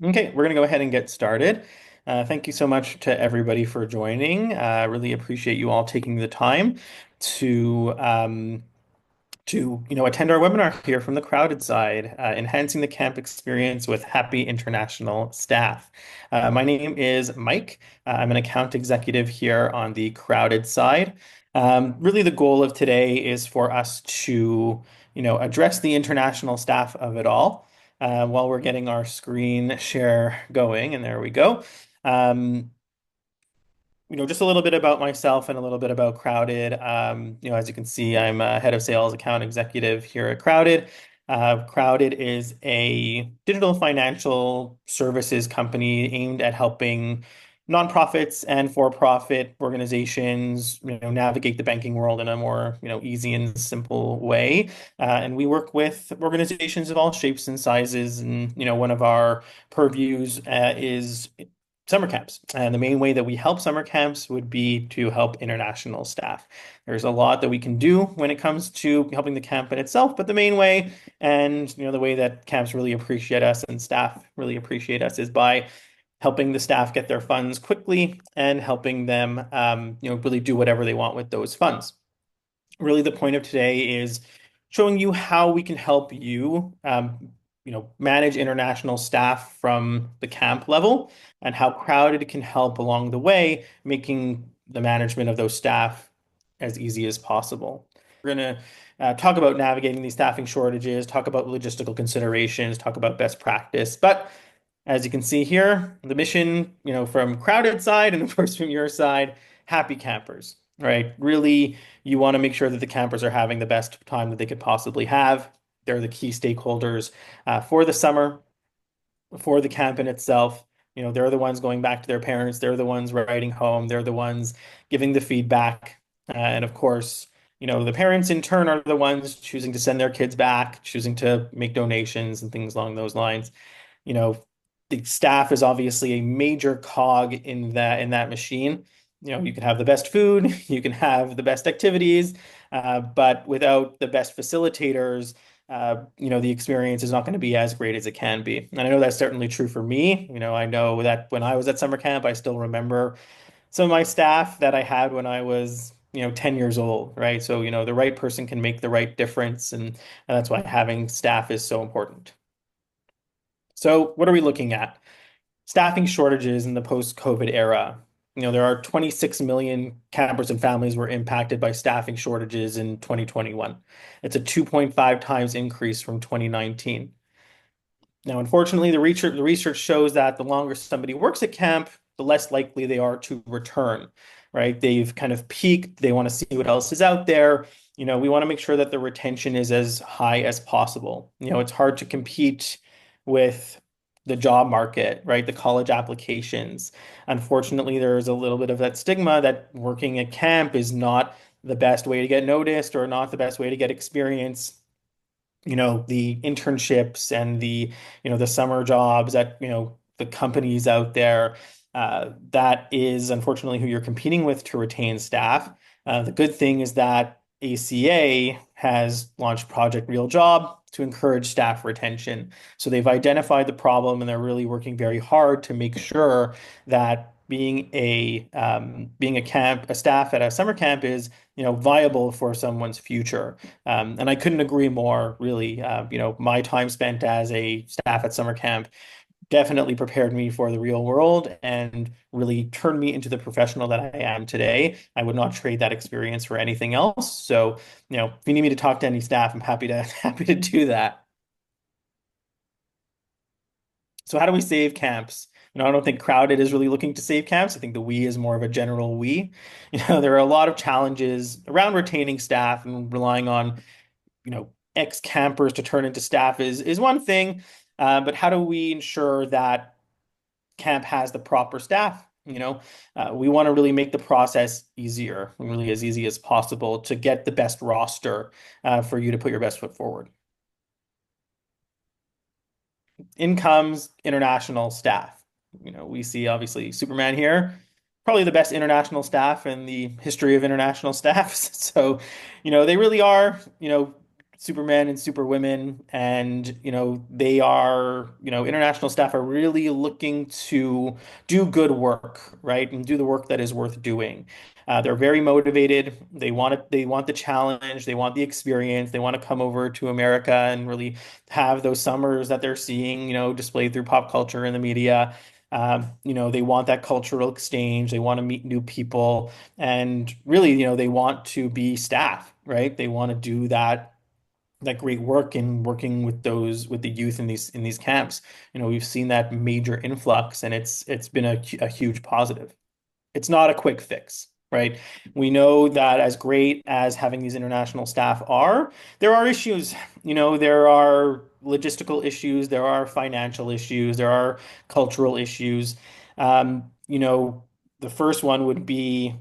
Okay, we're going to go ahead and get started. Thank you so much to everybody for joining. Really appreciate you all taking the time to attend our webinar here from the crowded side, enhancing the camp experience with happy international staff. My name is Mike. I'm an account executive here on the crowded side. Really, the goal of today is for us to, address the international staff of it all, while we're getting our screen share going. And there we go. Um, just a little bit about myself and a little bit about Crowded. As you can see, I'm a head of sales account executive here at Crowded. Crowded is a digital financial services company aimed at helping nonprofits and for-profit organizations, navigate the banking world in a more, easy and simple way. And we work with organizations of all shapes and sizes. And, one of our purviews is summer camps. And the main way that we help summer camps would be to help international staff. There's a lot that we can do when it comes to helping the camp in itself, but the main way, and the way that camps really appreciate us and staff really appreciate us is by helping the staff get their funds quickly and helping them, really do whatever they want with those funds. Really, the point of today is showing you how we can help you, manage international staff from the camp level and how Crowded can help along the way, making the management of those staff as easy as possible. We're going to talk about navigating these staffing shortages, talk about logistical considerations, talk about best practice. But as you can see here, the mission, from Crowded side and of course from your side, happy campers, right? Really, you want to make sure that the campers are having the best time that they could possibly have. They're the key stakeholders for the summer, for the camp in itself. They're the ones going back to their parents. They're the ones writing home. They're the ones giving the feedback. And of course, the parents in turn are the ones choosing to send their kids back, choosing to make donations and things along those lines. You know, the staff is obviously a major cog in that machine. You can have the best food, you can have the best activities, but without the best facilitators, the experience is not going to be as great as it can be. And I know that's certainly true for me. I know that when I was at summer camp, I still remember some of my staff that I had when I was, 10 years old, right? So, the right person can make the right difference, and that's why having staff is so important. So, what are we looking at? Staffing shortages in the post-COVID era. There are 26 million campers and families were impacted by staffing shortages in 2021. It's a 2.5 times increase from 2019. Now, unfortunately, the research shows that the longer somebody works at camp, the less likely they are to return, right? They've kind of peaked. They want to see what else is out there. We want to make sure that the retention is as high as possible. It's hard to compete with the job market, right? The college applications. Unfortunately, there's a little bit of that stigma that working at camp is not the best way to get noticed or not the best way to get experience. The internships and the summer jobs at, the companies out there. That is unfortunately who you're competing with to retain staff. The good thing is that ACA has launched Project Real Job to encourage staff retention. So they've identified the problem and they're really working very hard to make sure that being a staff at a summer camp is, viable for someone's future. And I couldn't agree more, really. My time spent as a staff at summer camp definitely prepared me for the real world and really turned me into the professional that I am today. I would not trade that experience for anything else. So, if you need me to talk to any staff, I'm happy to happy to do that. So how do we save camps? I don't think Crowded is really looking to save camps. I think the we is more of a general we. There are a lot of challenges around retaining staff and relying on, ex-campers to turn into staff is one thing. But how do we ensure that camp has the proper staff? We want to really make the process easier, really as easy as possible to get the best roster for you to put your best foot forward. In comes international staff. We see obviously Superman here, probably the best international staff in the history of international staffs. So, they really are, supermen and superwomen, and they are, international staff are really looking to do good work, right? And do the work that is worth doing. They're very motivated. They want it, they want the challenge, they want the experience, they want to come over to America and really have those summers that they're seeing, displayed through pop culture and the media. They want that cultural exchange. They want to meet new people, and really, they want to be staff, right? They want to do that great work in working with the youth in these camps. We've seen that major influx, and it's been a huge positive. It's not a quick fix, right? We know that as great as having these international staff are, there are issues. There are logistical issues, there are financial issues, there are cultural issues. The first one would be,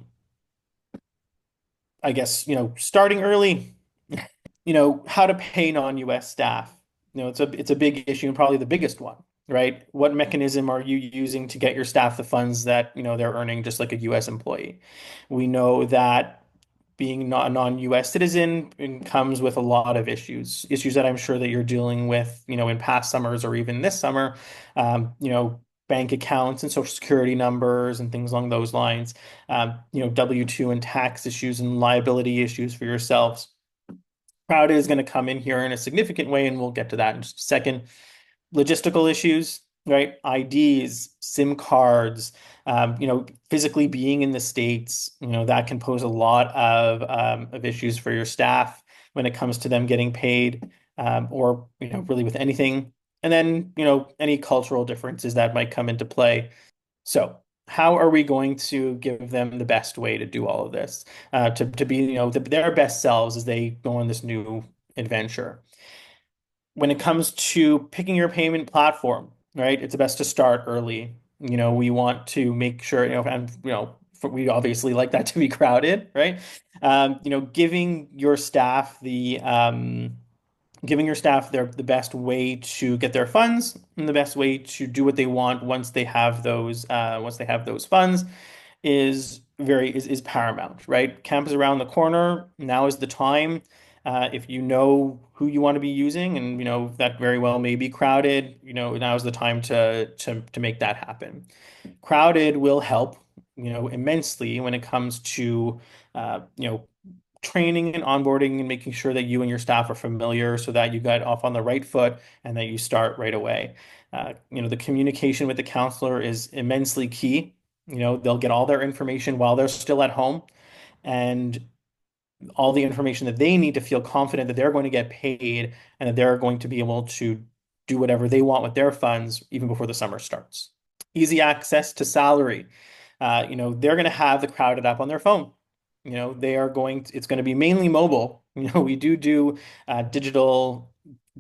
I guess, starting early. How to pay non-US staff. It's a big issue and probably the biggest one, right? What mechanism are you using to get your staff the funds that, they're earning just like a US employee? We know that being not a non-US citizen comes with a lot of issues that I'm sure that you're dealing with, in past summers or even this summer. Bank accounts and social security numbers and things along those lines. W-2 and tax issues and liability issues for yourselves. Crowd is going to come in here in a significant way, and we'll get to that in just a second. Logistical issues, right? IDs, SIM cards, physically being in the States, that can pose a lot of issues for your staff when it comes to them getting paid, or, really with anything. And then, any cultural differences that might come into play. So, how are we going to give them the best way to do all of this, to be, their best selves as they go on this new adventure? When it comes to picking your payment platform, right? It's best to start early. We want to make sure, and we obviously like that to be crowded, right? Giving your staff the best way to get their funds and the best way to do what they want once they have those funds is paramount, right? Camp is around the corner. Now is the time. If you know who you want to be using, and that very well may be crowded, now is the time to make that happen. Crowded will help, immensely when it comes to training and onboarding and making sure that you and your staff are familiar so that you get off on the right foot and that you start right away. The communication with the counselor is immensely key. They'll get all their information while they're still at home, and all the information that they need to feel confident that they're going to get paid and that they're going to be able to do whatever they want with their funds even before the summer starts. Easy access to salary. They're going to have the crowded app on their phone. It's going to be mainly mobile. We do digital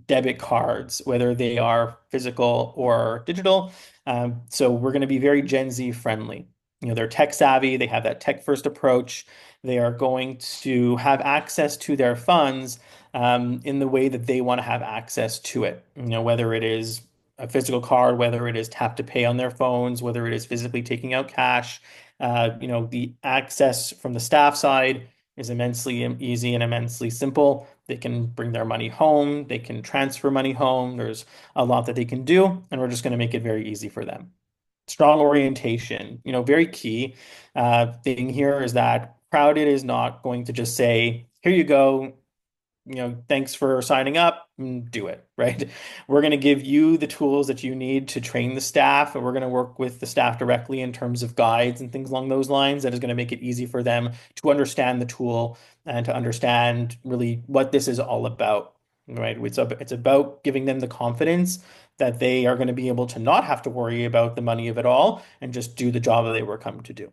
debit cards, whether they are physical or digital. So we're going to be very Gen Z friendly. They're tech savvy. They have that tech first approach. They are going to have access to their funds in the way that they want to have access to it. Whether it is a physical card, whether it is tap to pay on their phones, whether it is physically taking out cash. The access from the staff side is immensely easy and immensely simple. They can bring their money home. They can transfer money home. There's a lot that they can do, and we're just going to make it very easy for them. Strong orientation, very key thing here is that Crowded is not going to just say, here you go, thanks for signing up, and do it, right? We're going to give you the tools that you need to train the staff, and we're going to work with the staff directly in terms of guides and things along those lines that is going to make it easy for them to understand the tool and to understand really what this is all about, right? It's about giving them the confidence that they are going to be able to not have to worry about the money of it all and just do the job that they were come to do.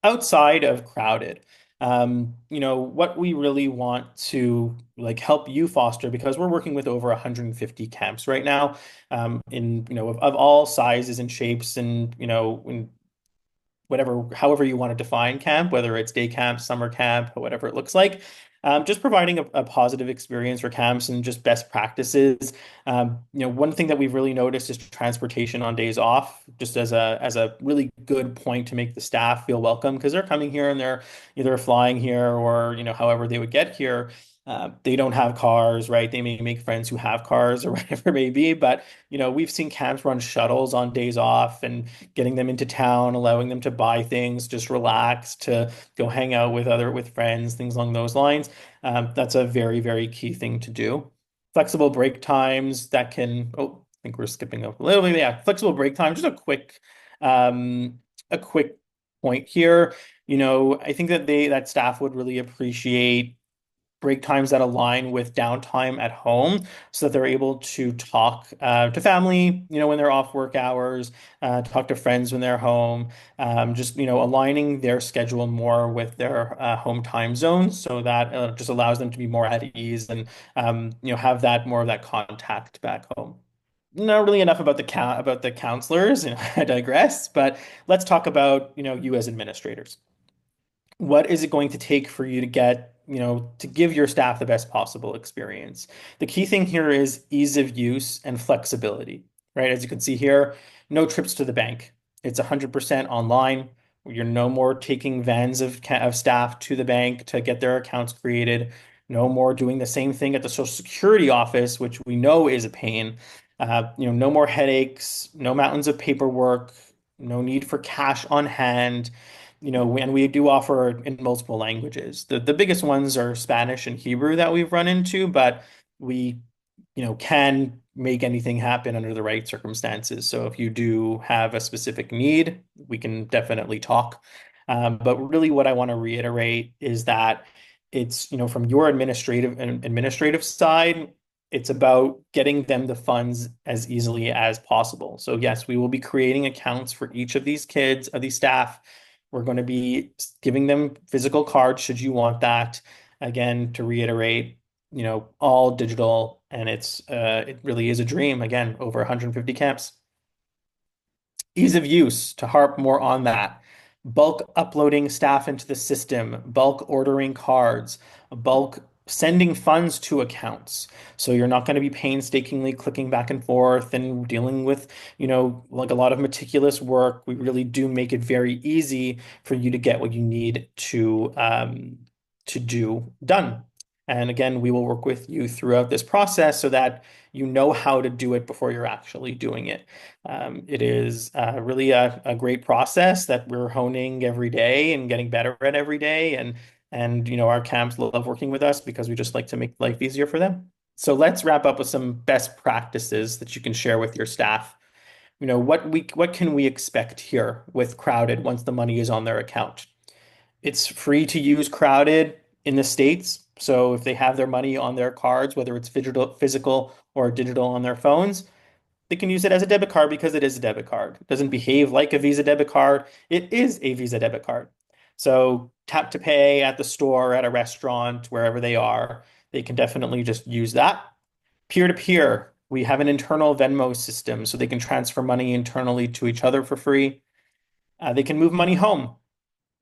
Outside of crowded, what we really want to like help you foster, because we're working with over 150 camps right now, in of all sizes and shapes, and in however you want to define camp, whether it's day camp, summer camp, whatever it looks like. Just providing a positive experience for camps and just best practices. One thing that we've really noticed is transportation on days off, just as a really good point to make the staff feel welcome, because they're coming here and they're either flying here or however they would get here. They don't have cars, right? They may make friends who have cars or whatever it may be. But, we've seen camps run shuttles on days off and getting them into town, allowing them to buy things, just relax, to go hang out with friends, things along those lines. That's a very, very key thing to do. Flexible break times that can, oh, I think we're skipping a little bit. Yeah, flexible break time, just um, a quick point here. I think that staff would really appreciate break times that align with downtime at home so that they're able to talk to family, when they're off work hours, talk to friends when they're home, just, aligning their schedule more with their home time zones so that just allows them to be more at ease and, have that more of that contact back home. Not really enough about the counselors, I digress, but let's talk about, you as administrators. What is it going to take for you to to give your staff the best possible experience? The key thing here is ease of use and flexibility, right? As you can see here, no trips to the bank. It's 100% online. You're no more taking vans of staff to the bank to get their accounts created. No more doing the same thing at the Social Security office, which we know is a pain. No more headaches, no mountains of paperwork, no need for cash on hand. And we do offer in multiple languages. The biggest ones are Spanish and Hebrew that we've run into, but we, can make anything happen under the right circumstances. So if you do have a specific need, we can definitely talk. But really what I want to reiterate is that it's, from your administrative side, it's about getting them the funds as easily as possible. So yes, we will be creating accounts for each of these kids, of these staff. We're going to be giving them physical cards should you want that. Again, to reiterate, all digital, and it really is a dream. Again, over 150 camps. Ease of use, to harp more on that. Bulk uploading staff into the system, bulk ordering cards, bulk sending funds to accounts. So you're not going to be painstakingly clicking back and forth and dealing with, like a lot of meticulous work. We really do make it very easy for you to get what you need to do done. And again, we will work with you throughout this process so that you know how to do it before you're actually doing it. It is really a great process that we're honing every day and getting better at every day. And our camps love working with us because we just like to make life easier for them. So let's wrap up with some best practices that you can share with your staff. What can we expect here with Crowded once the money is on their account? It's free to use Crowded in the States. So if they have their money on their cards, whether it's physical or digital on their phones, they can use it as a debit card because it is a debit card. It doesn't behave like a Visa debit card. It is a Visa debit card. So tap to pay at the store, at a restaurant, wherever they are, they can definitely just use that. Peer to peer, we have an internal Venmo system so they can transfer money internally to each other for free. They can move money home.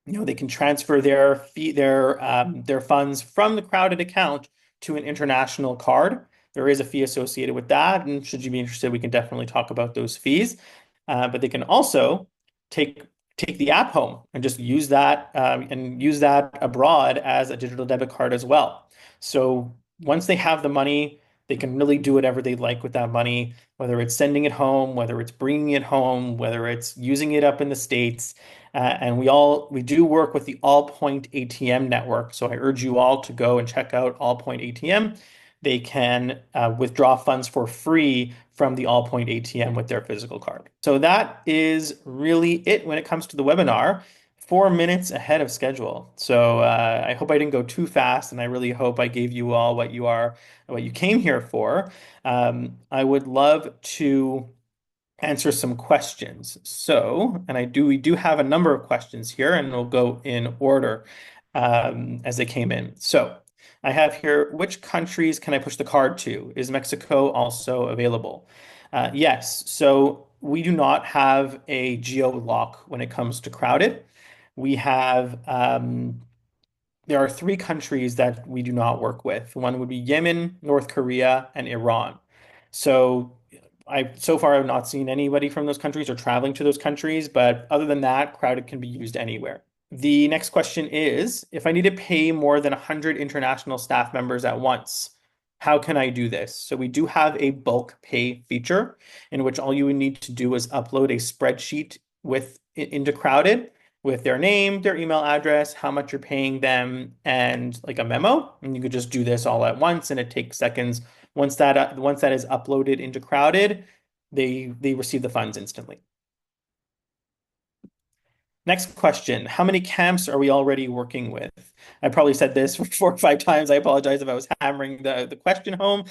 They can transfer their funds from the Crowded account to an international card. There is a fee associated with that, and should you be interested, we can definitely talk about those fees. But they can also take take the app home and just use that abroad as a digital debit card as well. So once they have the money, they can really do whatever they like with that money, whether it's sending it home, whether it's bringing it home, whether it's using it up in the States. And we do work with the All Point ATM network. So I urge you all to go and check out All Point ATM. They can withdraw funds for free from the All Point ATM with their physical card. So that is really it when it comes to the webinar. 4 minutes ahead of schedule. So I hope I didn't go too fast, and I really hope I gave you all what you came here for. I would love to answer some questions. So, we do have a number of questions here, and we'll go in order as they came in. So, I have here, which countries can I push the card to? Is Mexico also available? Yes. So, we do not have a geo lock when it comes to crowded. We have there are three countries that we do not work with. One would be Yemen, North Korea, and Iran. So so far I've not seen anybody from those countries or traveling to those countries, but other than that, crowded can be used anywhere. The next question is, if I need to pay more than 100 international staff members at once, how can I do this? So we do have a bulk pay feature in which all you would need to do is upload a spreadsheet into Crowded with their name, their email address, how much you're paying them, and like a memo. And you could just do this all at once, and it takes seconds. Once that is uploaded into Crowded, they receive the funds instantly. Next question. How many camps are we already working with? I probably said this 4 or 5 times. I apologize if I was hammering the question home.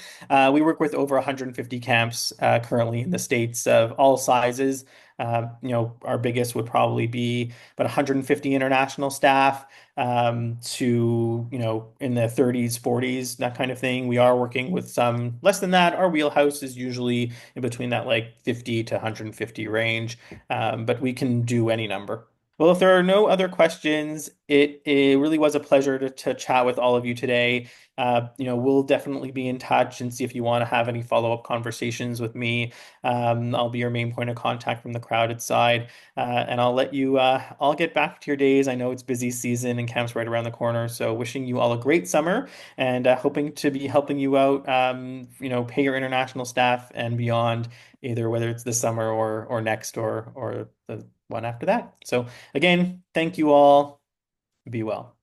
We work with over 150 camps currently in the States of all sizes. Our biggest would probably be about 150 international staff to, in the 30s, 40s, that kind of thing. We are working with some less than that. Our wheelhouse is usually in between that like 50 to 150 range, but we can do any number. Well, if there are no other questions, it really was a pleasure to chat with all of you today. We'll definitely be in touch and see if you want to have any follow-up conversations with me. I'll be your main point of contact from the crowded side, and I'll get back to your days. I know it's busy season and camp's right around the corner, so wishing you all a great summer and hoping to be helping you out. Pay your international staff and beyond, either whether it's this summer or next or the one after that. So again, thank you all. Be well.